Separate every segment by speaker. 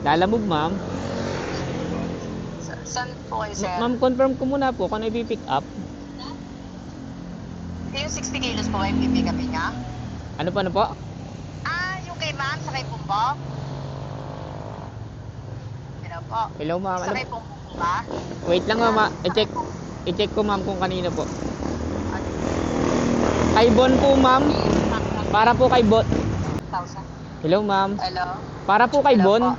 Speaker 1: Lalamove, ma'am.
Speaker 2: Saan po kayo, sir?
Speaker 1: Ma'am, confirm ko muna po kung ano i-pick up.
Speaker 2: Yung 60 kilos po kayo pipick upin niya?
Speaker 1: Ano po?
Speaker 2: Yung kay ma'am sa kay Pumbo? Hello po.
Speaker 1: Hello, ma'am.
Speaker 2: Sa
Speaker 1: Ano?
Speaker 2: kay Pumbo po ba?
Speaker 1: Wait lang, ma'am. I-check ko, ma'am, kung kanino po. Kay Bon po, ma'am. Para po kay Bon.
Speaker 2: 1,000.
Speaker 1: Hello, ma'am.
Speaker 2: Hello?
Speaker 1: Para po kay
Speaker 2: Hello
Speaker 1: Bon.
Speaker 2: po.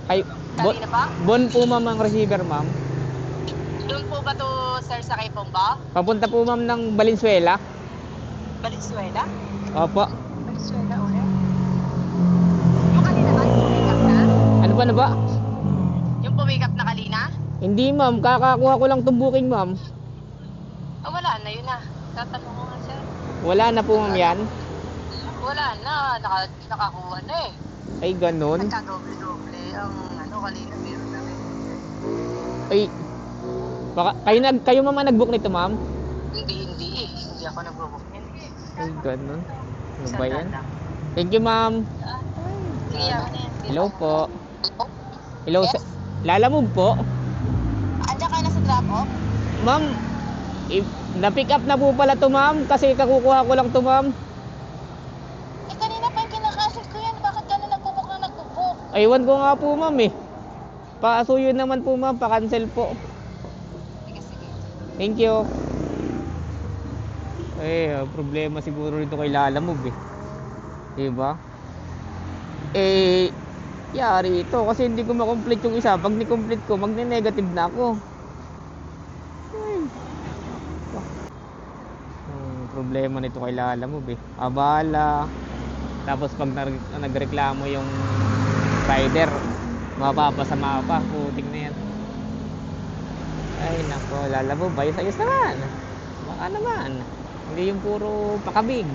Speaker 1: Kay Bon.
Speaker 2: Kanina pa?
Speaker 1: Bon po, ma'am, ang receiver, ma'am.
Speaker 2: Doon po ba to, sir, sa kay Pumbo?
Speaker 1: Papunta po, ma'am, ng Valenzuela.
Speaker 2: Valenzuela?
Speaker 1: Opo.
Speaker 2: Valenzuela ulit? Yung kanina ba? Yung pumick up na?
Speaker 1: Ano ba?
Speaker 2: Yung pumick up na kanina?
Speaker 1: Hindi, ma'am. Kakakuha ko lang itong booking, ma'am.
Speaker 2: Wala na, yun na. Tatanong ko nga, sir.
Speaker 1: Wala na po, ma'am, yan.
Speaker 2: Wala na. Nakakuha na eh.
Speaker 1: Ay, ganun.
Speaker 2: Nagka-doble-doble. Ang kanina meron na rin.
Speaker 1: Ay, baka, kayo ma'am ang nag-book nito, ma'am?
Speaker 2: Hindi eh. Hindi ako nag-book yan.
Speaker 1: Ay, ganun. Ano ba yan?
Speaker 2: Sandaan lang.
Speaker 1: Thank you, ma'am.
Speaker 2: Sige, yaman na yan.
Speaker 1: Hello po. Hello,
Speaker 2: Yes?
Speaker 1: Lalamove po.
Speaker 2: Andiyan ka na sa drop-off?
Speaker 1: Ma'am, na-pick up na po pala to, ma'am. Kasi kakukuha ko lang to, ma'am.
Speaker 2: Kanina pa yung kinakasil ko yan. Bakit ka na nag-book na nag-book?
Speaker 1: Aywan ko nga po, ma'am, eh. Paasuyo naman po, ma'am. Pa-cancel po.
Speaker 2: Sige.
Speaker 1: Thank you. Problema siguro rito kay Lalamove, eh. Diba? Yari ito kasi hindi ko makomplete yung isa. Pag ni-complete ko, magne-negative na ako. Problema nito kay Lalamove, eh. Abala. Tapos pag nagreklamo yung rider, mapapasama pa. Putik na yan. Ay nako, Lalamove, ayos naman. Baka naman. Hindi yung puro pakabig.